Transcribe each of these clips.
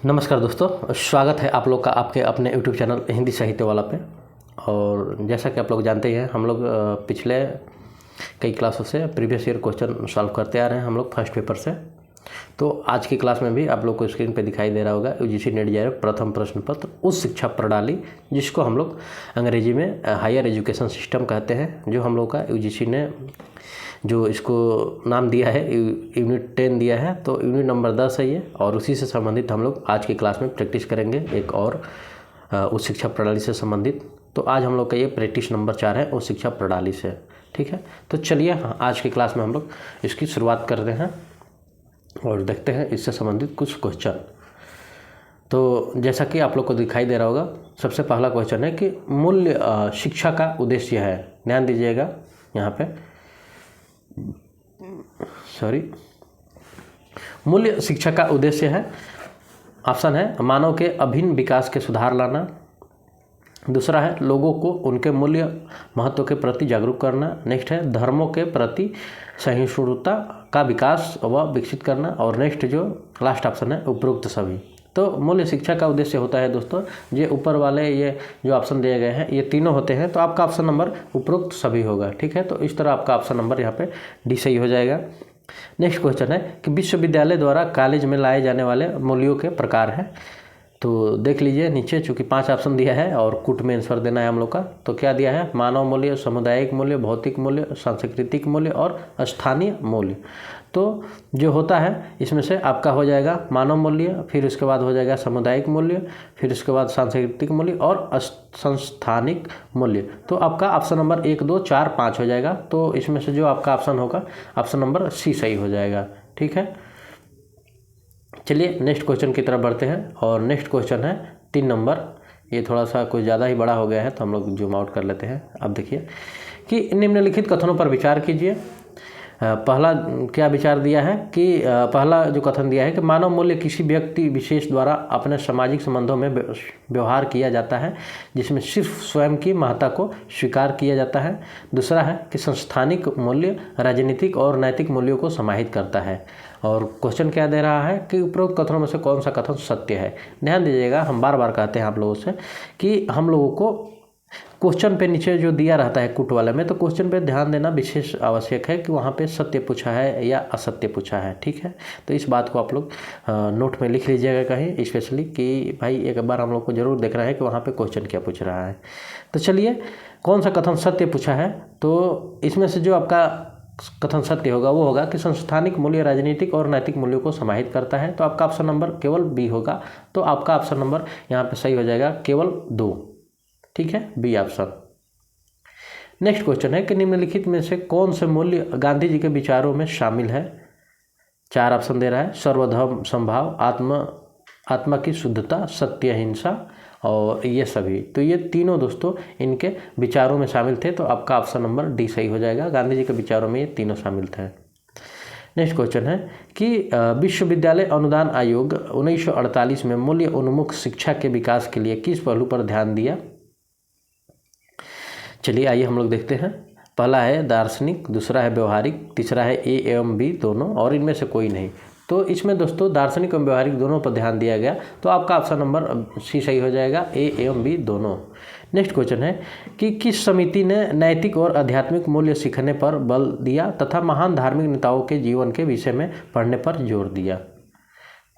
नमस्कार दोस्तों, स्वागत है आप लोग का आपके अपने यूट्यूब चैनल हिंदी साहित्य वाला पे। और जैसा कि आप लोग जानते ही हैं, हम लोग पिछले कई क्लासों से प्रीवियस ईयर क्वेश्चन सॉल्व करते आ रहे हैं हम लोग फर्स्ट पेपर से। तो आज की क्लास में भी आप लोग को स्क्रीन पे दिखाई दे रहा होगा यूजीसी नेट जेईई प्रथम प्रश्न पत्र उस शिक्षा प्रणाली जिसको हम लोग अंग्रेजी में हायर एजुकेशन सिस्टम कहते हैं, जो हम लोग का यूजीसी ने जो इसको नाम दिया है यूनिट 10 दिया है। तो यूनिट नंबर 10 है ये, और उसी से संबंधित हम लोग आज की क्लास में प्रैक्टिस करेंगे एक और उस शिक्षा प्रणाली से संबंधित। तो आज हम लोग का ये प्रैक्टिस नंबर 4 है उस शिक्षा प्रणाली से। ठीक है, तो चलिए आज की क्लास में हम लोग इसकी शुरुआत करते हैं और देखते हैं इससे संबंधित कुछ क्वेश्चन। तो जैसा कि आप लोग को दिखाई दे रहा होगा, सबसे पहला क्वेश्चन है कि मूल्य शिक्षा का उद्देश्य है। ध्यान दीजिएगा यहाँ पे, मूल्य शिक्षा का उद्देश्य है। ऑप्शन है मानव के अभिन्न विकास के सुधार लाना। दूसरा है लोगों को उनके मूल्य महत्व के प्रति जागरूक करना। नेक्स्ट है धर्मों के प्रति सहिष्णुता का विकास व विकसित करना। और नेक्स्ट जो लास्ट ऑप्शन है उपरोक्त सभी। तो मूल्य शिक्षा का उद्देश्य होता है दोस्तों, ये ऊपर वाले ये जो ऑप्शन दिए गए हैं ये तीनों होते हैं। तो आपका ऑप्शन नंबर उपरोक्त सभी होगा। ठीक है, तो इस तरह आपका ऑप्शन नंबर यहाँ पे डी सही हो जाएगा। नेक्स्ट क्वेश्चन है कि विश्वविद्यालय द्वारा कॉलेज में लाए जाने वाले मूल्यों के प्रकार हैं। तो देख लीजिए नीचे, चूँकि 5 ऑप्शन दिया है और कुट में आंसर देना है हम लोग का। तो क्या दिया है? मानव मूल्य, सामुदायिक मूल्य, भौतिक मूल्य, सांस्कृतिक मूल्य और स्थानीय मूल्य। तो जो होता है इसमें से आपका हो जाएगा मानव मूल्य, फिर उसके बाद हो जाएगा सामुदायिक मूल्य, फिर उसके बाद सांस्कृतिक मूल्य और संस्थानिक मूल्य। तो आपका ऑप्शन नंबर 1, 2, 4, 5 हो जाएगा। तो इसमें से जो आपका ऑप्शन होगा ऑप्शन नंबर सी सही हो जाएगा। ठीक है, चलिए नेक्स्ट क्वेश्चन की तरफ बढ़ते हैं। और नेक्स्ट क्वेश्चन है 3 नंबर। ये थोड़ा सा कुछ ज़्यादा ही बड़ा हो गया है तो हम लोग जूम आउट कर लेते हैं। अब देखिए कि निम्नलिखित कथनों पर विचार कीजिए। पहला क्या विचार दिया है कि पहला जो कथन दिया है कि मानव मूल्य किसी व्यक्ति विशेष द्वारा अपने सामाजिक संबंधों में व्यवहार किया जाता है जिसमें सिर्फ स्वयं की महत्ता को स्वीकार किया जाता है। दूसरा है कि संस्थानिक मूल्य राजनीतिक और नैतिक मूल्यों को समाहित करता है। और क्वेश्चन क्या दे रहा है कि उपरोक्त कथनों में से कौन सा कथन सत्य है। ध्यान दीजिएगा, हम बार बार कहते हैं आप लोगों से कि हम लोगों को क्वेश्चन पे नीचे जो दिया रहता है कुट वाले में, तो क्वेश्चन पे ध्यान देना विशेष आवश्यक है कि वहाँ पे सत्य पूछा है या असत्य पूछा है। ठीक है, तो इस बात को आप लोग नोट में लिख लीजिएगा कहीं स्पेशली कि भाई एक बार हम लोग को जरूर देखना है कि वहाँ पे क्वेश्चन क्या पूछ रहा है। तो चलिए कौन सा कथन सत्य पूछा है। तो इसमें से जो आपका कथन सत्य होगा वो होगा कि संस्थानिक मूल्य राजनीतिक और नैतिक मूल्यों को समाहित करता है। तो आपका ऑप्शन नंबर केवल बी होगा। तो आपका ऑप्शन नंबर यहाँ पे सही हो जाएगा केवल 2। ठीक है, बी ऑप्शन। नेक्स्ट क्वेश्चन है कि निम्नलिखित में से कौन से मूल्य गांधी जी के विचारों में शामिल है। 4 ऑप्शन दे रहा है। सर्वधर्म समभाव, आत्मा की शुद्धता, सत्य, अहिंसा और ये सभी। तो ये तीनों दोस्तों इनके विचारों में शामिल थे। तो आपका ऑप्शन नंबर डी सही हो जाएगा। गांधी जी के विचारों में ये तीनों शामिल थे। नेक्स्ट क्वेश्चन है कि विश्वविद्यालय अनुदान आयोग 1948 में मूल्य उन्मुख शिक्षा के विकास के लिए किस पहलू पर ध्यान दिया। चलिए आइए हम लोग देखते हैं। पहला है दार्शनिक, दूसरा है व्यवहारिक, तीसरा है ए एवं बी दोनों और इनमें से कोई नहीं। तो इसमें दोस्तों दार्शनिक एवं व्यवहारिक दोनों पर ध्यान दिया गया। तो आपका ऑप्शन नंबर सी सही हो जाएगा, ए एवं बी दोनों। नेक्स्ट क्वेश्चन है कि किस समिति ने नैतिक और आध्यात्मिक मूल्य सीखने पर बल दिया तथा महान धार्मिक नेताओं के जीवन के विषय में पढ़ने पर जोर दिया।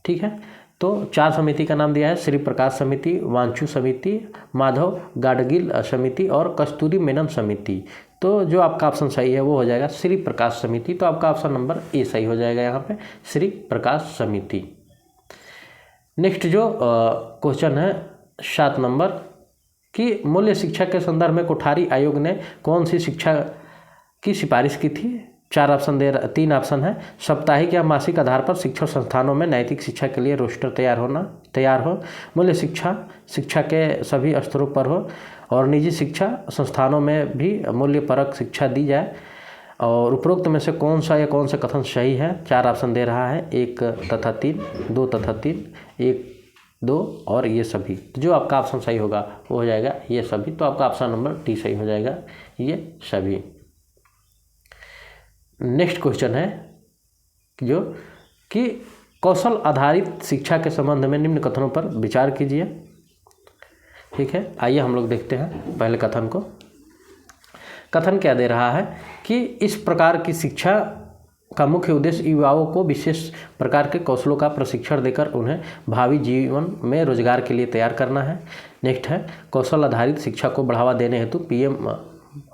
ठीक है, तो 4 समिति का नाम दिया है। श्री प्रकाश समिति, वांचू समिति, माधव गाडगिल समिति और कस्तूरी मेनन समिति। तो जो आपका ऑप्शन सही है वो हो जाएगा श्री प्रकाश समिति। तो आपका ऑप्शन नंबर ए सही हो जाएगा यहाँ पे, श्री प्रकाश समिति। नेक्स्ट जो क्वेश्चन है 7 नंबर कि मूल्य शिक्षा के संदर्भ में कोठारी आयोग ने कौन सी शिक्षा की सिफारिश की थी। 3 ऑप्शन है। साप्ताहिक या मासिक आधार पर शिक्षण संस्थानों में नैतिक शिक्षा के लिए रोस्टर तैयार हो। मूल्य शिक्षा के सभी स्तरों पर हो और निजी शिक्षा संस्थानों में भी मूल्य परक शिक्षा दी जाए। और उपरोक्त में से कौन सा कथन सही है। 4 ऑप्शन दे रहा है, 1 तथा 3, 2 तथा 3, 1, 2 और ये सभी। तो जो आपका ऑप्शन सही होगा वो हो जाएगा ये सभी। तो आपका ऑप्शन नंबर डी सही हो जाएगा, ये सभी। नेक्स्ट क्वेश्चन है जो कि कौशल आधारित शिक्षा के संबंध में निम्न कथनों पर विचार कीजिए। ठीक है, आइए हम लोग देखते हैं पहले कथन को। कथन क्या दे रहा है कि इस प्रकार की शिक्षा का मुख्य उद्देश्य युवाओं को विशेष प्रकार के कौशलों का प्रशिक्षण देकर उन्हें भावी जीवन में रोजगार के लिए तैयार करना है। नेक्स्ट है, कौशल आधारित शिक्षा को बढ़ावा देने हेतु पीएम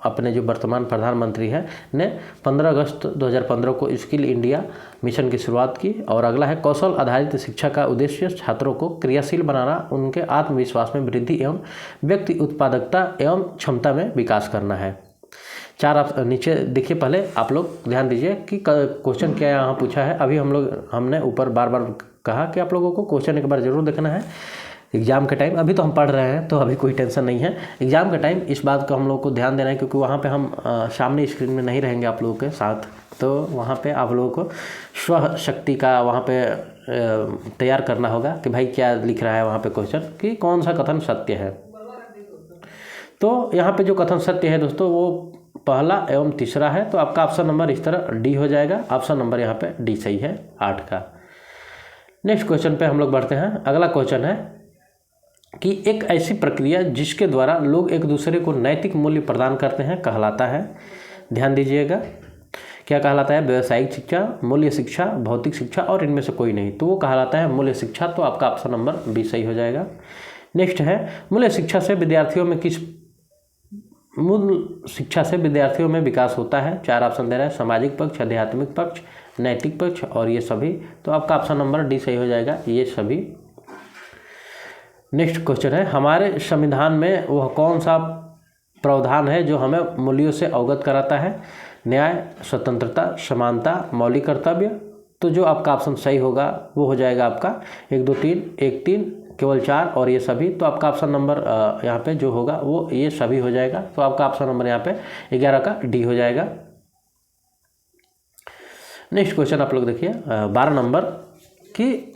अपने जो वर्तमान प्रधानमंत्री है ने 15 अगस्त 2015 को स्किल इंडिया मिशन की शुरुआत की। और अगला है, कौशल आधारित शिक्षा का उद्देश्य छात्रों को क्रियाशील बनाना, उनके आत्मविश्वास में वृद्धि एवं व्यक्ति उत्पादकता एवं क्षमता में विकास करना है। चार आप नीचे देखिए, पहले आप लोग ध्यान दीजिए कि क्वेश्चन क्या यहाँ पूछा है। अभी हमने ऊपर बार बार कहा कि आप लोगों को क्वेश्चन एक बार जरूर देखना है एग्ज़ाम के टाइम। अभी तो हम पढ़ रहे हैं तो अभी कोई टेंशन नहीं है, एग्ज़ाम के टाइम इस बात को हम लोग को ध्यान देना है, क्योंकि वहाँ पे हम सामने स्क्रीन में नहीं रहेंगे आप लोगों के साथ, तो वहाँ पे आप लोगों को स्व शक्ति का वहाँ पे तैयार करना होगा कि भाई क्या लिख रहा है वहाँ पे क्वेश्चन, कि कौन सा कथन सत्य है। तो यहाँ पे जो कथन सत्य है दोस्तों वो पहला एवं तीसरा है, तो आपका ऑप्शन नंबर इस तरह डी हो जाएगा। ऑप्शन नंबर यहाँ पे डी सही है 8 का। नेक्स्ट क्वेश्चन पे हम लोग बढ़ते हैं। अगला क्वेश्चन है कि एक ऐसी प्रक्रिया जिसके द्वारा लोग एक दूसरे को नैतिक मूल्य प्रदान करते हैं कहलाता है। ध्यान दीजिएगा, क्या कहलाता है? व्यावसायिक शिक्षा, मूल्य शिक्षा, भौतिक शिक्षा और इनमें से कोई नहीं, तो वो कहलाता है मूल्य शिक्षा। तो आपका ऑप्शन नंबर बी सही हो जाएगा। नेक्स्ट है, मूल्य शिक्षा से विद्यार्थियों में विकास होता है। 4 ऑप्शन दे रहा है, सामाजिक पक्ष, आध्यात्मिक पक्ष, नैतिक पक्ष और ये सभी। तो आपका ऑप्शन नंबर डी सही हो जाएगा, ये सभी। नेक्स्ट क्वेश्चन है, हमारे संविधान में वह कौन सा प्रावधान है जो हमें मूल्यों से अवगत कराता है? न्याय, स्वतंत्रता, समानता, मौलिक कर्तव्य। तो जो आपका ऑप्शन सही होगा वो हो जाएगा आपका 1 2 3 1 3 केवल 4 और ये सभी। तो आपका ऑप्शन नंबर यहाँ पे जो होगा वो ये सभी हो जाएगा। तो आपका ऑप्शन नंबर यहाँ पे 11 का डी हो जाएगा। नेक्स्ट क्वेश्चन आप लोग देखिए 12 नंबर कि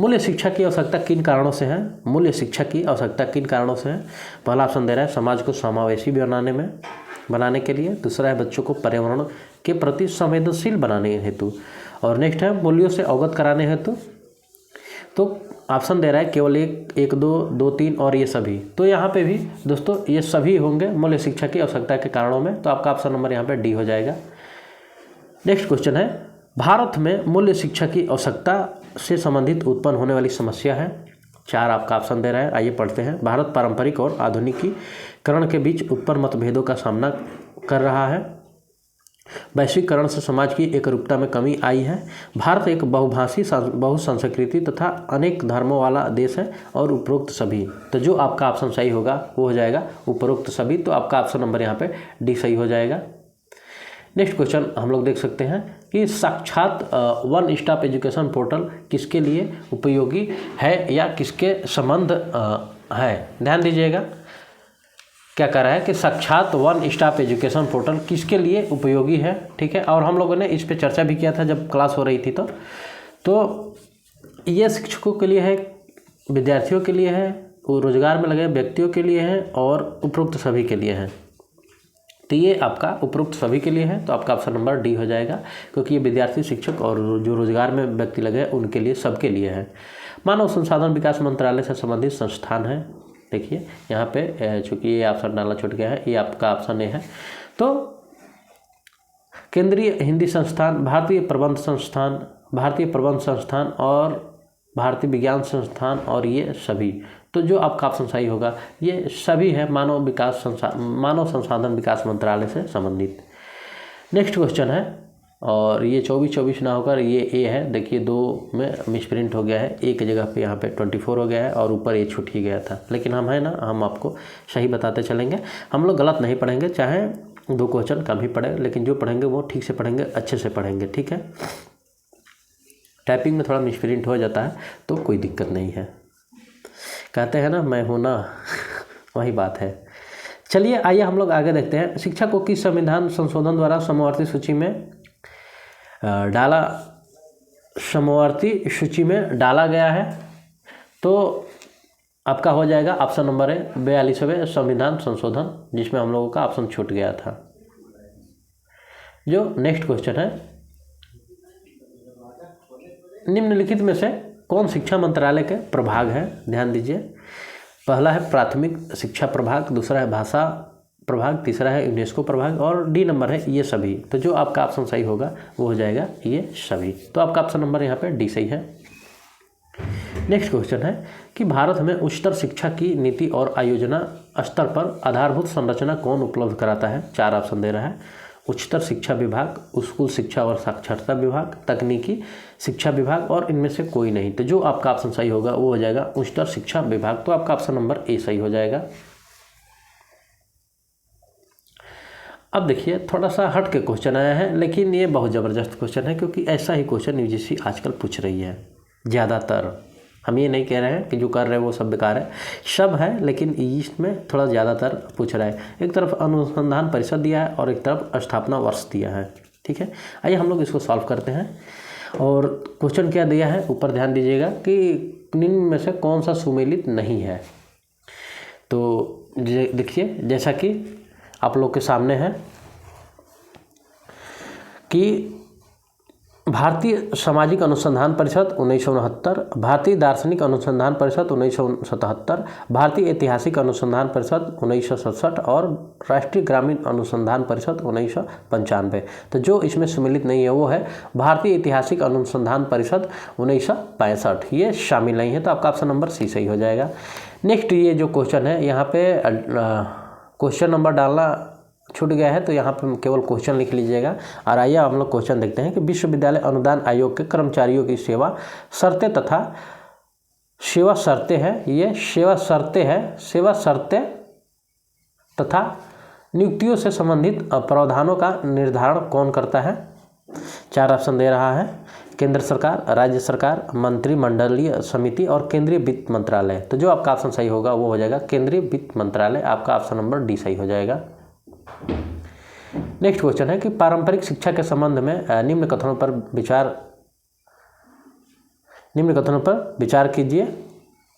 मूल्य शिक्षा की आवश्यकता किन कारणों से है? मूल्य शिक्षा की आवश्यकता किन कारणों से है? पहला ऑप्शन दे रहा है समाज को समावेशी बनाने के लिए। दूसरा है बच्चों को पर्यावरण के प्रति संवेदनशील बनाने हेतु। और नेक्स्ट है मूल्यों से अवगत कराने हेतु। तो ऑप्शन दे रहा है केवल 1 2 3 और ये सभी। तो यहाँ पे भी दोस्तों ये सभी होंगे मूल्य शिक्षा की आवश्यकता के कारणों में। तो आपका ऑप्शन नंबर यहाँ पे डी हो जाएगा। नेक्स्ट क्वेश्चन है, भारत में मूल्य शिक्षा की आवश्यकता से संबंधित उत्पन्न होने वाली समस्या है। 4 आपका ऑप्शन दे रहा है, आइए पढ़ते हैं। भारत पारंपरिक और आधुनिकीकरण के बीच उत्पन्न मतभेदों का सामना कर रहा है। वैश्वीकरण से समाज की एकरूपता में कमी आई है। भारत एक बहुभाषी, बहुसंस्कृति तथा अनेक धर्मों वाला देश है। और उपरोक्त सभी। तो जो आपका ऑप्शन सही होगा वो हो जाएगा उपरोक्त सभी। तो आपका ऑप्शन नंबर यहाँ पे डी सही हो जाएगा। नेक्स्ट क्वेश्चन हम लोग देख सकते हैं कि साक्षात वन स्टॉप एजुकेशन पोर्टल किसके लिए उपयोगी है या किसके संबंध है? ध्यान दीजिएगा, क्या कह रहा है कि साक्षात वन स्टॉप एजुकेशन पोर्टल किसके लिए उपयोगी है। ठीक है, और हम लोगों ने इस पे चर्चा भी किया था जब क्लास हो रही थी। तो ये शिक्षकों के लिए है, विद्यार्थियों के लिए है, रोजगार में लगे व्यक्तियों के लिए है और उपरोक्त सभी के लिए है। तो ये आपका उपरोक्त सभी के लिए है। तो आपका ऑप्शन नंबर डी हो जाएगा, क्योंकि ये विद्यार्थी, शिक्षक और जो रोजगार में व्यक्ति लगे उनके लिए, सबके लिए है। मानव संसाधन विकास मंत्रालय से संबंधित संस्थान है। देखिए यहाँ पे चूँकि ये ऑप्शन डालना छूट गया है, ये आपका ऑप्शन ए है। तो केंद्रीय हिंदी संस्थान, भारतीय प्रबंध संस्थान और भारतीय विज्ञान संस्थान और ये सभी। तो जो आपका ऑप्शन सही होगा ये सभी है मानव संसाधन विकास मंत्रालय से संबंधित। नेक्स्ट क्वेश्चन है, और ये 24 ना होकर ये ए है। देखिए 2 में मिसप्रिंट हो गया है, एक जगह पे यहाँ पे 24 हो गया है और ऊपर ये छूट ही गया था। लेकिन हम है ना, हम आपको सही बताते चलेंगे, हम लोग गलत नहीं पढ़ेंगे, चाहे 2 क्वेश्चन कम ही पढ़े, लेकिन जो पढ़ेंगे वो ठीक से पढ़ेंगे, अच्छे से पढ़ेंगे। ठीक है, टाइपिंग में थोड़ा मिसप्रिंट हो जाता है तो कोई दिक्कत नहीं है, कहते हैं ना मैं हूँ ना वही बात है। चलिए आइए हम लोग आगे देखते हैं। शिक्षा को किस संविधान संशोधन द्वारा समवर्ती सूची में डाला गया है? तो आपका हो जाएगा ऑप्शन नंबर है 42वें संविधान संशोधन, जिसमें हम लोगों का ऑप्शन छूट गया था। जो नेक्स्ट क्वेश्चन है, निम्नलिखित में से कौन शिक्षा मंत्रालय के प्रभाग है? ध्यान दीजिए, पहला है प्राथमिक शिक्षा प्रभाग, दूसरा है भाषा प्रभाग, तीसरा है यूनेस्को प्रभाग और डी नंबर है ये सभी। तो जो आपका ऑप्शन सही होगा वो हो जाएगा ये सभी। तो आपका ऑप्शन नंबर यहाँ पे डी सही है। नेक्स्ट क्वेश्चन है कि भारत में उच्चतर शिक्षा की नीति और आयोजना स्तर पर आधारभूत संरचना कौन उपलब्ध कराता है? 4 ऑप्शन दे रहा है। उच्चतर शिक्षा विभाग, स्कूल शिक्षा और साक्षरता विभाग, तकनीकी शिक्षा विभाग और इनमें से कोई नहीं। तो जो आपका ऑप्शन सही होगा वो हो जाएगा उच्चतर शिक्षा विभाग। तो आपका ऑप्शन नंबर ए सही हो जाएगा। अब देखिए थोड़ा सा हट के क्वेश्चन आया है, लेकिन ये बहुत ज़बरदस्त क्वेश्चन है क्योंकि ऐसा ही क्वेश्चन यूजीसी आजकल पूछ रही है ज़्यादातर। हम ये नहीं कह रहे हैं कि जो कर रहे हैं वो सब बेकार है, सब है, लेकिन इसमें थोड़ा ज़्यादातर पूछ रहा है। एक तरफ अनुसंधान परिषद दिया है और एक तरफ स्थापना वर्ष दिया है। ठीक है, आइए हम लोग इसको सॉल्व करते हैं। और क्वेश्चन क्या दिया है ऊपर ध्यान दीजिएगा कि निम्न में से कौन सा सुमेलित नहीं है। तो देखिए जैसा कि आप लोग के सामने है कि भारतीय सामाजिक अनुसंधान परिषद 1969, भारतीय दार्शनिक अनुसंधान परिषद 1977, भारतीय ऐतिहासिक अनुसंधान परिषद 1967 और राष्ट्रीय ग्रामीण अनुसंधान परिषद 1995। तो जो इसमें सम्मिलित नहीं है वो है भारतीय ऐतिहासिक अनुसंधान परिषद 1965, ये शामिल नहीं है। तो आपका ऑप्शन नंबर सी सही हो जाएगा। नेक्स्ट ये जो क्वेश्चन है यहाँ पे क्वेश्चन नंबर डालना छूट गया है, तो यहाँ पर केवल क्वेश्चन लिख लीजिएगा। और आइए हम लोग क्वेश्चन देखते हैं कि विश्वविद्यालय अनुदान आयोग के कर्मचारियों की सेवा शर्तें तथा सेवा शर्तें हैं, ये सेवा शर्तें तथा नियुक्तियों से संबंधित प्रावधानों का निर्धारण कौन करता है? 4 ऑप्शन दे रहा है। केंद्र सरकार, राज्य सरकार, मंत्रिमंडलीय समिति और केंद्रीय वित्त मंत्रालय। तो जो आपका ऑप्शन सही होगा वो हो जाएगा केंद्रीय वित्त मंत्रालय। आपका ऑप्शन नंबर डी सही हो जाएगा। नेक्स्ट क्वेश्चन है कि पारंपरिक शिक्षा के संबंध में निम्न कथनों पर विचार कीजिए।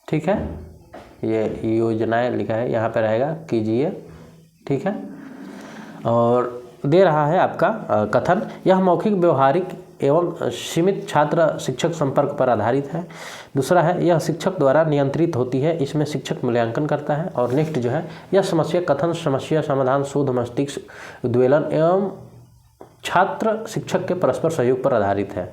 ठीक है, ये योजनाएं लिखा है यहाँ पे रहेगा कीजिए। ठीक है, और दे रहा है आपका कथन, यह मौखिक व्यवहारिक एवं सीमित छात्र शिक्षक संपर्क पर आधारित है। दूसरा है यह शिक्षक द्वारा नियंत्रित होती है, इसमें शिक्षक मूल्यांकन करता है। और नेक्स्ट जो है यह समस्या कथन, समस्या समाधान, शोध, मस्तिष्क उद्वेलन एवं छात्र शिक्षक के परस्पर सहयोग पर आधारित है।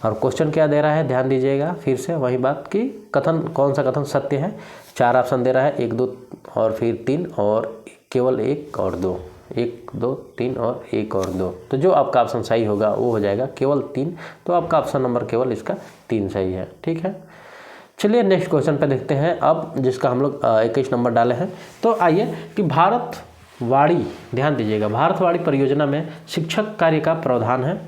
और क्वेश्चन क्या दे रहा है ध्यान दीजिएगा, फिर से वही बात कि कथन कौन सा कथन सत्य है। 4 ऑप्शन दे रहा है, 1, 2 और फिर 3 और केवल 1 और 2, 1, 2, 3 और 1 और 2। तो जो आपका ऑप्शन सही होगा वो हो जाएगा केवल 3। तो आपका ऑप्शन नंबर केवल इसका 3 सही है। ठीक है, चलिए नेक्स्ट क्वेश्चन पे देखते हैं अब, जिसका हम लोग 21 नंबर डाले हैं। तो आइए कि भारतवाड़ी, ध्यान दीजिएगा, भारतवाड़ी परियोजना में शिक्षक कार्य का प्रावधान है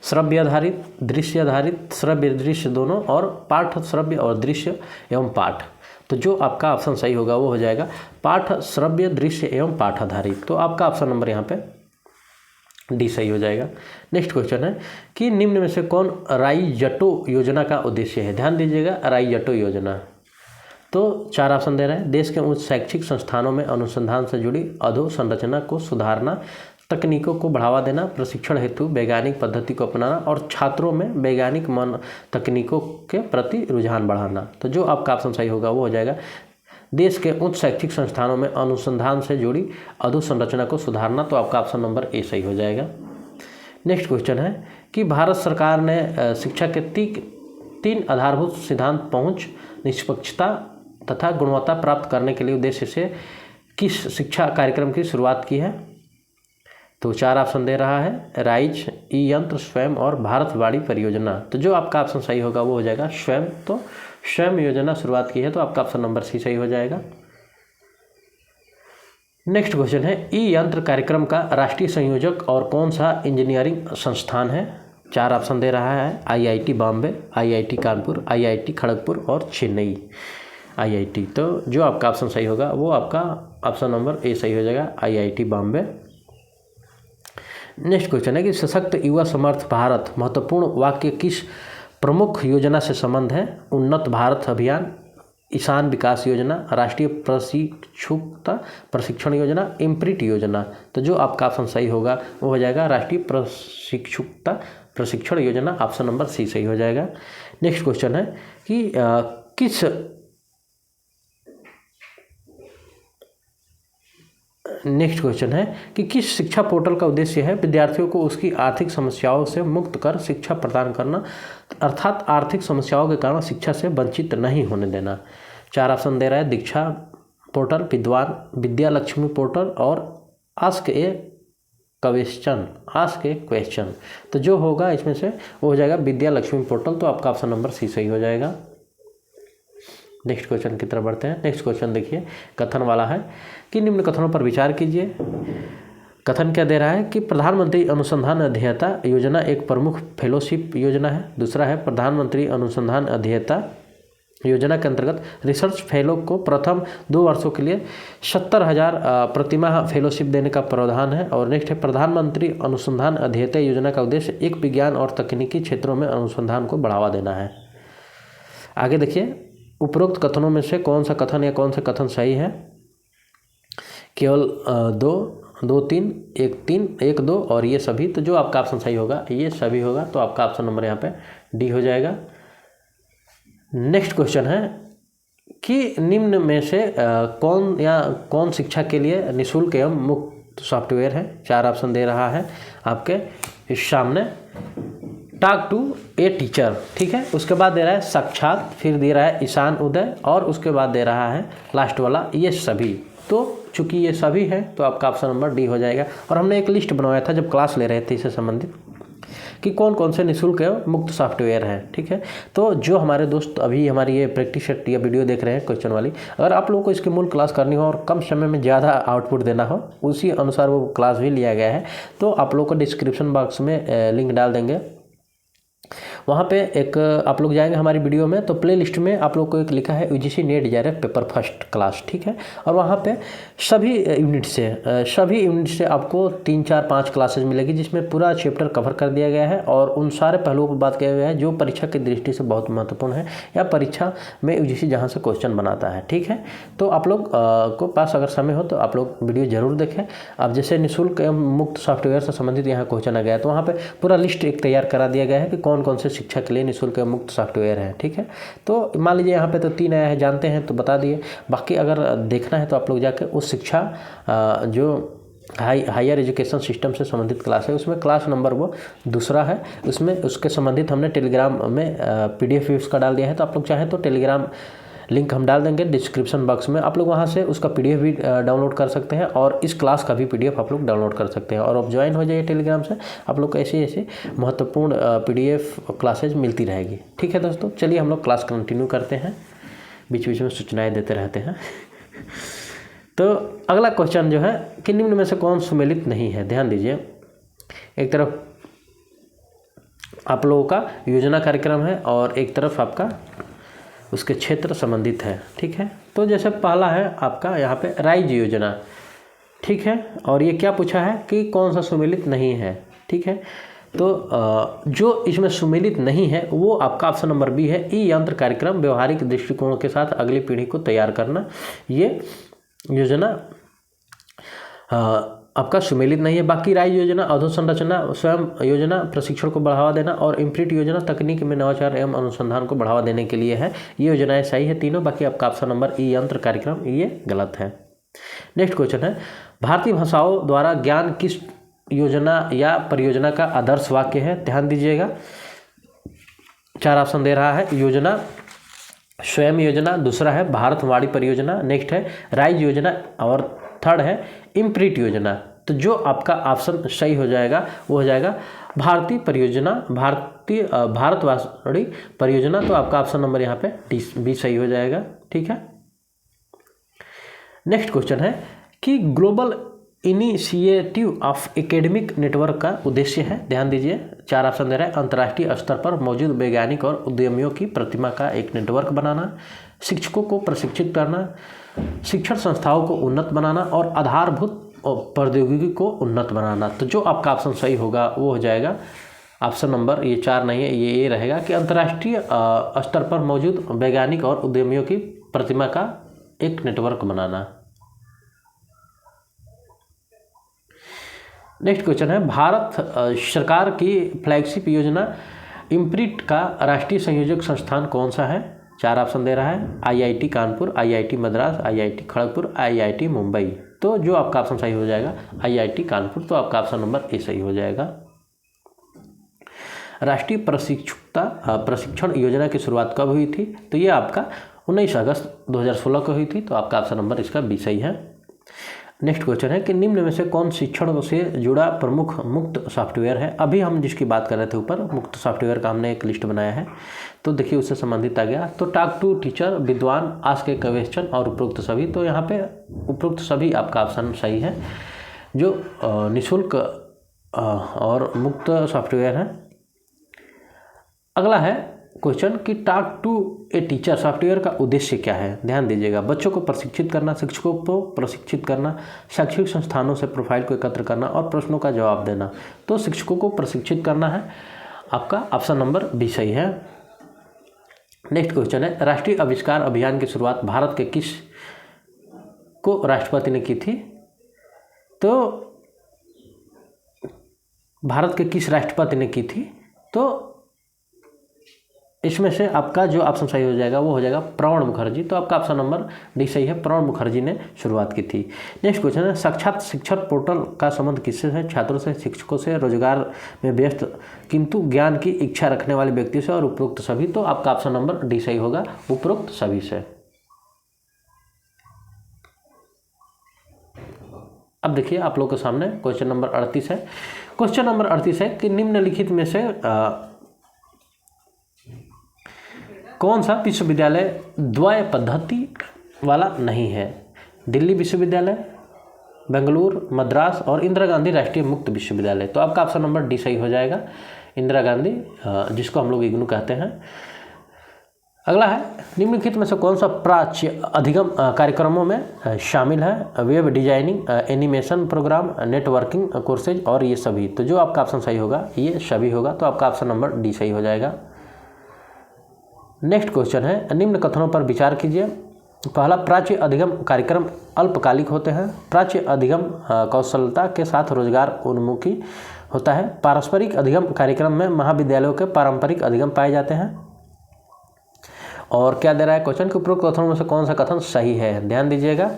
श्रव्य आधारित, दृश्य आधारित, श्रव्य दृश्य दोनों, और पाठ श्रव्य और दृश्य एवं पाठ। तो जो आपका ऑप्शन सही होगा वो हो जाएगा पाठ श्रव्य दृश्य एवं पाठ आधारित। तो आपका ऑप्शन नंबर यहाँ पे डी सही हो जाएगा। नेक्स्ट क्वेश्चन है कि निम्न में से कौन राई जटो योजना का उद्देश्य है? ध्यान दीजिएगा, राई जटो योजना। तो 4 ऑप्शन दे रहे हैं, देश के उच्च शैक्षिक संस्थानों में अनुसंधान से जुड़ी अधोसंरचना को सुधारना, तकनीकों को बढ़ावा देना, प्रशिक्षण हेतु वैज्ञानिक पद्धति को अपनाना और छात्रों में वैज्ञानिक मन तकनीकों के प्रति रुझान बढ़ाना। तो जो आपका ऑप्शन सही होगा वो हो जाएगा देश के उच्च शैक्षिक संस्थानों में अनुसंधान से जुड़ी अधोसंरचना को सुधारना। तो आपका ऑप्शन नंबर ए सही हो जाएगा। नेक्स्ट क्वेश्चन है कि भारत सरकार ने शिक्षा के 3 आधारभूत सिद्धांत पहुंच, निष्पक्षता तथा गुणवत्ता प्राप्त करने के लिए उद्देश्य से किस शिक्षा कार्यक्रम की शुरुआत की है? तो 4 ऑप्शन दे रहा है, राइज, ई यंत्र, स्वयं और भारतवाड़ी परियोजना। तो जो आपका ऑप्शन सही होगा वो हो जाएगा स्वयं। तो स्वयं योजना शुरुआत की है, तो आपका ऑप्शन नंबर सी सही हो जाएगा। नेक्स्ट क्वेश्चन है ई यंत्र कार्यक्रम का राष्ट्रीय संयोजक और कौन सा इंजीनियरिंग संस्थान है? 4 ऑप्शन दे रहा है, IIT Bombay, IIT Kanpur, IIT Kharagpur और चेन्नई IIT। तो जो आपका ऑप्शन सही होगा वो आपका ऑप्शन नंबर ए सही हो जाएगा, IIT बॉम्बे। नेक्स्ट क्वेश्चन है कि सशक्त युवा समर्थ भारत महत्वपूर्ण वाक्य किस प्रमुख योजना से संबंध है? उन्नत भारत अभियान, ईशान विकास योजना, राष्ट्रीय प्रशिक्षण योजना, इम्प्रिंट योजना। तो जो आपका ऑप्शन सही होगा वो हो जाएगा राष्ट्रीय प्रशिक्षुता प्रशिक्षण योजना, ऑप्शन नंबर सी सही हो जाएगा। नेक्स्ट क्वेश्चन है कि किस शिक्षा पोर्टल का उद्देश्य है विद्यार्थियों को उसकी आर्थिक समस्याओं से मुक्त कर शिक्षा प्रदान करना, अर्थात आर्थिक समस्याओं के कारण शिक्षा से वंचित नहीं होने देना। 4 ऑप्शन दे रहा है, दीक्षा पोर्टल, विद्या लक्ष्मी पोर्टल और आस्क ए क्वेश्चन। तो जो होगा इसमें से वो हो जाएगा विद्या लक्ष्मी पोर्टल। तो आपका ऑप्शन नंबर सी सही हो जाएगा। नेक्स्ट क्वेश्चन की तरफ बढ़ते हैं। नेक्स्ट क्वेश्चन देखिए, कथन वाला है कि निम्न कथनों पर विचार कीजिए। कथन क्या दे रहा है कि प्रधानमंत्री अनुसंधान अध्येता योजना एक प्रमुख फेलोशिप योजना है। दूसरा है, प्रधानमंत्री अनुसंधान अध्येता योजना के अंतर्गत रिसर्च फेलो को प्रथम 2 वर्षों के लिए 70,000 प्रतिमाह फेलोशिप देने का प्रावधान है। और नेक्स्ट है, प्रधानमंत्री अनुसंधान अध्येता योजना का उद्देश्य एक विज्ञान और तकनीकी क्षेत्रों में अनुसंधान को बढ़ावा देना है। आगे देखिए, उपरोक्त कथनों में से कौन सा कथन या कौन सा कथन सही है? केवल 2, 3, 1, 2 और ये सभी। तो जो आपका ऑप्शन सही होगा ये सभी होगा। तो आपका ऑप्शन नंबर यहाँ पे डी हो जाएगा। नेक्स्ट क्वेश्चन है कि निम्न में से कौन शिक्षा के लिए निःशुल्क एवं मुक्त सॉफ्टवेयर है? 4 ऑप्शन दे रहा है आपके इस सामने। टॉक टू ए टीचर, ठीक है। उसके बाद दे रहा है साक्षात, फिर दे रहा है ईशान उदय और उसके बाद दे रहा है लास्ट वाला ये सभी। तो चूंकि ये सभी है तो आपका ऑप्शन नंबर डी हो जाएगा। और हमने एक लिस्ट बनवाया था जब क्लास ले रहे थे इससे संबंधित कि कौन कौन से निःशुल्क एवं मुक्त सॉफ्टवेयर हैं, ठीक है। तो जो हमारे दोस्त अभी हमारी ये प्रैक्टिस सेट या वीडियो देख रहे हैं क्वेश्चन वाली, अगर आप लोगों को इसकी मूल क्लास करनी हो और कम समय में ज़्यादा आउटपुट देना हो, उसी अनुसार वो क्लास भी लिया गया है। तो आप लोगों को डिस्क्रिप्शन बॉक्स में लिंक डाल देंगे। वहाँ पे एक आप लोग जाएंगे हमारी वीडियो में तो प्ले लिस्ट में आप लोग को एक लिखा है UGC net JRF paper first class, ठीक है। और वहाँ पे सभी यूनिट से आपको 3, 4, 5 क्लासेज मिलेगी जिसमें पूरा चैप्टर कवर कर दिया गया है और उन सारे पहलुओं पर बात किया गया है जो परीक्षा की दृष्टि से बहुत महत्वपूर्ण है या परीक्षा में UGC जहाँ से क्वेश्चन बनाता है, ठीक है। तो आप लोग को पास अगर समय हो तो आप लोग वीडियो जरूर देखें। अब जैसे निःशुल्क एवं मुक्त सॉफ्टवेयर से संबंधित यहाँ क्वेश्चन आ गया है तो वहाँ पर पूरा लिस्ट एक तैयार करा दिया गया है कि कौन कौन से शिक्षा के लिए निःशुल्क एवं मुक्त सॉफ्टवेयर है, ठीक है। तो मान लीजिए यहाँ पे तो 3 आया है, जानते हैं तो बता दिए। बाकी अगर देखना है तो आप लोग जाके उस शिक्षा जो हायर एजुकेशन सिस्टम से संबंधित क्लास है उसमें क्लास नंबर वो दूसरा है, उसमें उसके संबंधित हमने टेलीग्राम में PDF भी उसका डाल दिया है। तो आप लोग चाहें तो टेलीग्राम लिंक हम डाल देंगे डिस्क्रिप्शन बॉक्स में, आप लोग वहाँ से उसका PDF भी डाउनलोड कर सकते हैं और इस क्लास का भी PDF आप लोग डाउनलोड कर सकते हैं। और आप ज्वाइन हो जाइए टेलीग्राम से, आप लोग को ऐसी महत्वपूर्ण PDF क्लासेज मिलती रहेगी, ठीक है दोस्तों। चलिए हम लोग क्लास कंटिन्यू करते हैं, बीच बीच में सूचनाएँ देते रहते हैं। तो अगला क्वेश्चन जो है कि निम्न में से कौन सुमेलित नहीं है? ध्यान दीजिए, एक तरफ आप लोगों का योजना कार्यक्रम है और एक तरफ आपका उसके क्षेत्र संबंधित है, ठीक है। तो जैसे पहला है आपका यहाँ पे राइज योजना, ठीक है। और ये क्या पूछा है कि कौन सा सुमेलित नहीं है, ठीक है। तो जो इसमें सुमेलित नहीं है वो आपका ऑप्शन नंबर बी है, ई यंत्र कार्यक्रम व्यवहारिक दृष्टिकोण के साथ अगली पीढ़ी को तैयार करना। ये योजना आपका सुमेलित नहीं है। बाकी राइज योजना अधोसंरचना, स्वयं योजना प्रशिक्षण को बढ़ावा देना और इम्प्रिंट योजना तकनीक में नवाचार एवं अनुसंधान को बढ़ावा देने के लिए है। ये योजनाएं सही है तीनों। बाकी आपका ऑप्शन नंबर ई यंत्र कार्यक्रम ये गलत है। नेक्स्ट क्वेश्चन है, भारतीय भाषाओं द्वारा ज्ञान किस योजना या परियोजना का आदर्श वाक्य है? ध्यान दीजिएगा, 4 ऑप्शन दे रहा है। योजना, स्वयं योजना, दूसरा है भारतवाणी परियोजना, नेक्स्ट है राइज योजना और थर्ड है इम्प्रिंट योजना। तो जो आपका ऑप्शन सही हो जाएगा वो हो जाएगा भारतीय परियोजना, भारतवाणी परियोजना। तो आपका ऑप्शन नंबर यहाँ पे बी सही हो जाएगा, ठीक है। नेक्स्ट क्वेश्चन है कि global initiative of academic network का उद्देश्य है? ध्यान दीजिए, 4 ऑप्शन दे रहा है। अंतर्राष्ट्रीय स्तर पर मौजूद वैज्ञानिक और उद्यमियों की प्रतिमा का एक नेटवर्क बनाना, शिक्षकों को प्रशिक्षित करना, शिक्षण संस्थाओं को उन्नत बनाना और आधारभूत प्रौद्योगिकी को उन्नत बनाना। तो जो आपका ऑप्शन सही होगा वो हो जाएगा ऑप्शन नंबर, ये 4 नहीं है, ये रहेगा कि अंतर्राष्ट्रीय स्तर पर मौजूद वैज्ञानिक और उद्यमियों की प्रतिमा का एक नेटवर्क बनाना। नेक्स्ट क्वेश्चन है, भारत सरकार की फ्लैगशिप योजना इम्प्रिंट का राष्ट्रीय संयोजक संस्थान कौन सा है? 4 ऑप्शन दे रहा है, IIT Kanpur, IIT Madras, IIT Kharagpur, IIT Mumbai. तो जो आपका ऑप्शन सही हो जाएगा IIT कानपुर, तो आपका ऑप्शन नंबर ए सही हो जाएगा। राष्ट्रीय प्रशिक्षण योजना की शुरुआत कब हुई थी? तो ये आपका 19 अगस्त 2016 को हुई थी, तो आपका ऑप्शन नंबर इसका बी सही है। नेक्स्ट क्वेश्चन है कि निम्न में से कौन शिक्षण से जुड़ा प्रमुख मुक्त सॉफ्टवेयर है? अभी हम जिसकी बात कर रहे थे ऊपर, मुक्त सॉफ्टवेयर का हमने एक लिस्ट बनाया है, तो देखिए उससे संबंधित आ गया। तो टॉक टू टीचर, विद्वान, आस्क ए क्वेश्चन और उपरोक्त सभी। तो यहाँ पे उपरोक्त सभी आपका ऑप्शन सही है, जो निःशुल्क और मुक्त सॉफ्टवेयर है। अगला है क्वेश्चन कि talk to a teacher software का उद्देश्य क्या है? ध्यान दीजिएगा, बच्चों को प्रशिक्षित करना, शिक्षकों को प्रशिक्षित करना, शैक्षिक संस्थानों से प्रोफाइल को एकत्र करना और प्रश्नों का जवाब देना। तो शिक्षकों को प्रशिक्षित करना है, आपका ऑप्शन नंबर बी सही है। नेक्स्ट क्वेश्चन है, राष्ट्रीय आविष्कार अभियान की शुरुआत भारत के किस को राष्ट्रपति ने की थी? तो भारत के किस राष्ट्रपति ने की थी? तो इसमें से आपका जो ऑप्शन सही हो जाएगा वो हो जाएगा प्रणब मुखर्जी। तो आपका ऑप्शन नंबर डी सही है, प्रणब मुखर्जी ने शुरुआत की थी। नेक्स्ट क्वेश्चन है, साक्षात शिक्षक पोर्टल का संबंध किससे है? छात्रों से, शिक्षकों से, रोजगार में व्यस्त किंतु ज्ञान की इच्छा रखने वाले व्यक्ति से और उपरोक्त सभी। तो आपका ऑप्शन नंबर डी सही होगा, उपरोक्त सभी से। अब देखिए आप लोग के सामने क्वेश्चन नंबर 38 है। क्वेश्चन नंबर 38 है कि निम्नलिखित में से कौन सा विश्वविद्यालय द्वय पद्धति वाला नहीं है? दिल्ली विश्वविद्यालय, बेंगलुरु, मद्रास और इंदिरा गांधी राष्ट्रीय मुक्त विश्वविद्यालय। तो आपका ऑप्शन नंबर डी सही हो जाएगा, इंदिरा गांधी, जिसको हम लोग इग्नू कहते हैं। अगला है, निम्नलिखित में से कौन सा प्राच्य अधिगम कार्यक्रमों में शामिल है? Web designing, animation program, networking courses और ये सभी। तो जो आपका ऑप्शन सही होगा ये सभी होगा, तो आपका ऑप्शन नंबर डी सही हो जाएगा। नेक्स्ट क्वेश्चन है, निम्न कथनों पर विचार कीजिए। पहला, प्राच्य अधिगम कार्यक्रम अल्पकालिक होते हैं। प्राच्य अधिगम कौशलता के साथ रोजगार उन्मुखी होता है। पारस्परिक अधिगम कार्यक्रम में महाविद्यालयों के पारंपरिक अधिगम पाए जाते हैं। और क्या दे रहा है क्वेश्चन के उपरोक्त कथनों में से कौन सा कथन सही है? ध्यान दीजिएगा,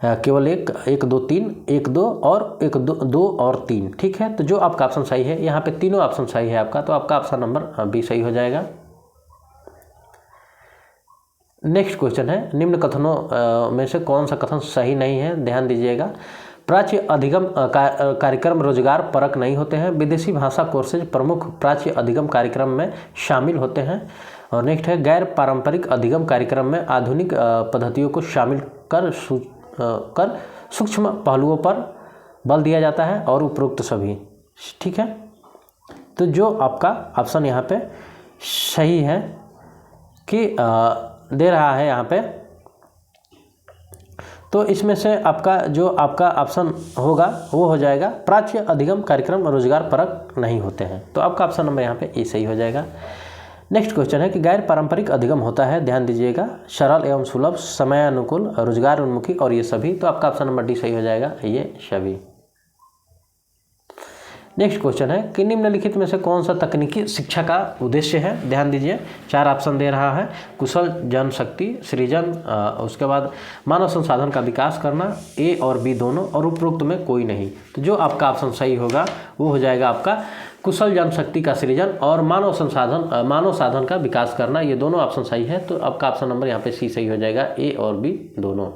केवल एक दो तीन, एक दो और एक दो और तीन, ठीक है। तो जो आपका ऑप्शन सही है, यहाँ पे तीनों ऑप्शन सही है आपका, तो आपका ऑप्शन नंबर बी सही हो जाएगा। नेक्स्ट क्वेश्चन है, निम्न कथनों में से कौन सा कथन सही नहीं है? ध्यान दीजिएगा, प्राच्य अधिगम कार्यक्रम रोजगार परक नहीं होते हैं। विदेशी भाषा कोर्सेज प्रमुख प्राच्य अधिगम कार्यक्रम में शामिल होते हैं। और नेक्स्ट है, गैर पारंपरिक अधिगम कार्यक्रम में आधुनिक पद्धतियों को शामिल कर सूक्ष्म पहलुओं पर बल दिया जाता है और उपरोक्त सभी, ठीक है। तो जो आपका ऑप्शन यहाँ पे सही है कि दे रहा है यहाँ पे, तो इसमें से आपका जो आपका ऑप्शन होगा वो हो जाएगा प्राच्य अधिगम कार्यक्रम रोजगार परक नहीं होते हैं। तो आपका ऑप्शन नंबर यहाँ पे ए सही हो जाएगा। नेक्स्ट क्वेश्चन है कि गैर पारंपरिक अधिगम होता है, ध्यान दीजिएगा, सरल एवं सुलभ, समयानुकूल, रोजगार उन्मुखी और ये सभी। तो आपका ऑप्शन नंबर डी सही हो जाएगा, ये सभी। नेक्स्ट क्वेश्चन है कि निम्नलिखित में से कौन सा तकनीकी शिक्षा का उद्देश्य है? ध्यान दीजिए, 4 ऑप्शन दे रहा है, कुशल जनशक्ति सृजन, उसके बाद मानव संसाधन का विकास करना, ए और बी दोनों, और उपरोक्त में कोई नहीं। तो जो आपका ऑप्शन सही होगा वो हो जाएगा आपका कुशल जनशक्ति का सृजन और मानव साधन का विकास करना, ये दोनों ऑप्शन सही है। तो आपका ऑप्शन नंबर यहाँ पे सी सही हो जाएगा, ए और बी दोनों।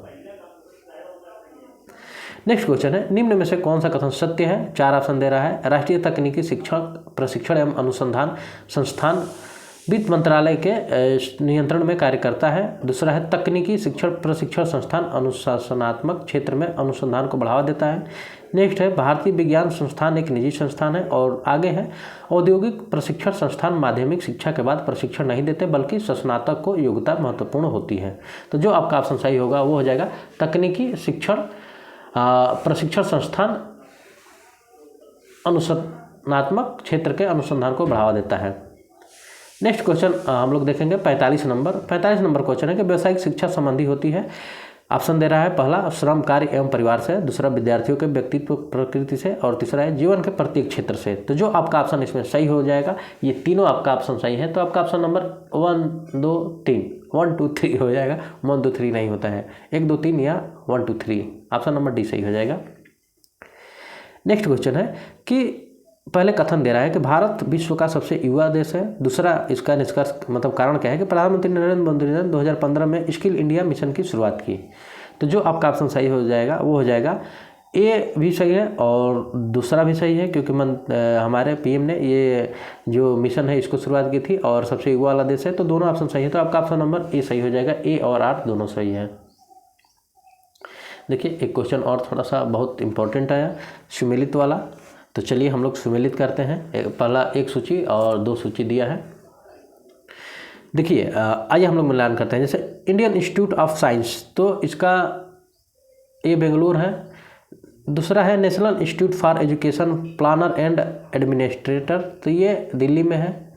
नेक्स्ट क्वेश्चन है, निम्न में से कौन सा कथन सत्य है? 4 ऑप्शन दे रहा है, राष्ट्रीय तकनीकी शिक्षक प्रशिक्षण एवं अनुसंधान संस्थान वित्त मंत्रालय के नियंत्रण में कार्य करता है। दूसरा है, तकनीकी शिक्षण प्रशिक्षण संस्थान अनुशासनात्मक क्षेत्र में अनुसंधान को बढ़ावा देता है। नेक्स्ट है, भारतीय विज्ञान संस्थान एक निजी संस्थान है। और आगे है, औद्योगिक प्रशिक्षण संस्थान माध्यमिक शिक्षा के बाद प्रशिक्षण नहीं देते बल्कि स्नातक को योग्यता महत्वपूर्ण होती है। तो जो आपका ऑप्शन सही होगा वो हो जाएगा तकनीकी शिक्षण प्रशिक्षण संस्थान अनुसंधानात्मक क्षेत्र के अनुसंधान को बढ़ावा देता है। नेक्स्ट क्वेश्चन हम लोग देखेंगे 45 नंबर क्वेश्चन है कि व्यावसायिक शिक्षा संबंधी होती है। ऑप्शन दे रहा है, पहला श्रम, कार्य एवं परिवार से, दूसरा विद्यार्थियों के व्यक्तित्व प्रकृति से, और तीसरा है जीवन के प्रत्येक क्षेत्र से। तो जो आपका ऑप्शन इसमें सही हो जाएगा, ये तीनों आपका ऑप्शन सही है। तो आपका ऑप्शन नंबर 1 2 3 1 2 3 हो जाएगा। 1 2 3 नहीं होता है, 1 2 3 या 1 2 3। ऑप्शन नंबर डी सही हो जाएगा। नेक्स्ट क्वेश्चन है कि पहले कथन दे रहा है कि भारत विश्व का सबसे युवा देश है। दूसरा इसका निष्कर्ष मतलब कारण क्या है कि प्रधानमंत्री नरेंद्र मोदी ने 2015 में स्किल इंडिया मिशन की शुरुआत की। तो जो आपका ऑप्शन सही हो जाएगा वो हो जाएगा ए भी सही है और दूसरा भी सही है, क्योंकि हमारे पीएम ने ये जो मिशन है इसको शुरुआत की थी और सबसे युवा वाला देश है। तो दोनों ऑप्शन सही है। तो आपका ऑप्शन नंबर ए सही हो जाएगा। ए और आर दोनों सही है। देखिए एक क्वेश्चन और थोड़ा सा बहुत इंपॉर्टेंट आया, सुमेलित वाला। तो चलिए हम लोग सुमेलित करते हैं। पहला एक सूची और 2 सूची दिया है। देखिए आइए हम लोग मिलान करते हैं। जैसे इंडियन इंस्टीट्यूट ऑफ साइंस, तो इसका ए बेंगलुरु है। दूसरा है national institute for education planner and administrator, तो ये दिल्ली में है।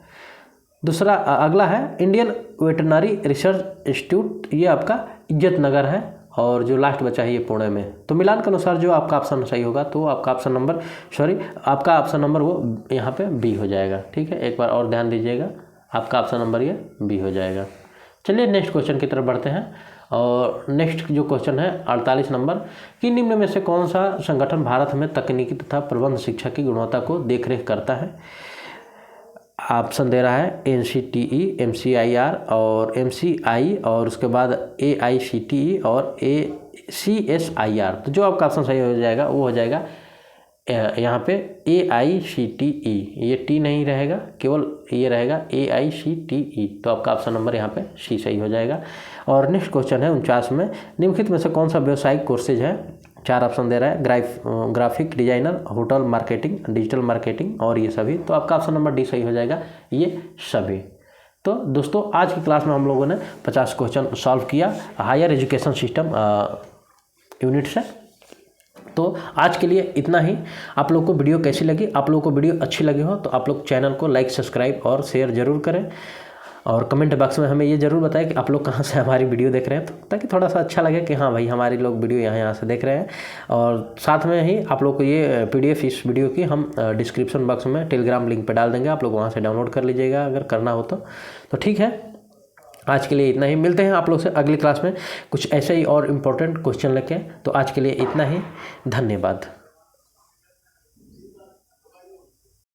दूसरा अगला है इंडियन वेटरनरी रिसर्च इंस्टीट्यूट, ये आपका इज्जत नगर है। और जो लास्ट बचा है ये पुणे में। तो मिलान के अनुसार जो आपका ऑप्शन सही होगा तो आपका ऑप्शन नंबर वो यहाँ पे बी हो जाएगा। ठीक है, एक बार और ध्यान दीजिएगा, आपका ऑप्शन नंबर ये बी हो जाएगा। चलिए नेक्स्ट क्वेश्चन की तरफ बढ़ते हैं। और नेक्स्ट जो क्वेश्चन है 48 नंबर कि निम्न में से कौन सा संगठन भारत में तकनीकी तथा प्रबंध शिक्षा की गुणवत्ता को देखरेख करता है। ऑप्शन दे रहा है NCTE, MCIR और MCI और उसके बाद AICTE और ACSIR। तो जो आपका ऑप्शन सही हो जाएगा वो हो जाएगा यहाँ पे AICTE, ये टी नहीं रहेगा, केवल ये रहेगा AICTE। तो आपका ऑप्शन नंबर यहाँ पे सी सही हो जाएगा। और नेक्स्ट क्वेश्चन है 49 में निम्नलिखित में से कौन सा व्यावसायिक कोर्सेज है। 4 ऑप्शन दे रहा है, graphic designer, hotel marketing, digital marketing और ये सभी। तो आपका ऑप्शन नंबर डी सही हो जाएगा, ये सभी। तो दोस्तों आज की क्लास में हम लोगों ने 50 क्वेश्चन सॉल्व किया हायर एजुकेशन सिस्टम यूनिट से। तो आज के लिए इतना ही। आप लोग को वीडियो कैसी लगी, आप लोगों को वीडियो अच्छी लगी हो तो आप लोग चैनल को लाइक, सब्सक्राइब और शेयर ज़रूर करें। और कमेंट बॉक्स में हमें ये ज़रूर बताएं कि आप लोग कहाँ से हमारी वीडियो देख रहे हैं, तो ताकि थोड़ा सा अच्छा लगे कि हाँ भाई हमारे लोग वीडियो यहाँ से देख रहे हैं। और साथ में ही आप लोग को ये PDF इस वीडियो की हम डिस्क्रिप्शन बॉक्स में टेलीग्राम लिंक पे डाल देंगे, आप लोग वहाँ से डाउनलोड कर लीजिएगा अगर करना हो तो ठीक है। आज के लिए इतना ही, मिलते हैं आप लोग से अगली क्लास में कुछ ऐसे ही और इम्पोर्टेंट क्वेश्चन लेके। तो आज के लिए इतना ही, धन्यवाद।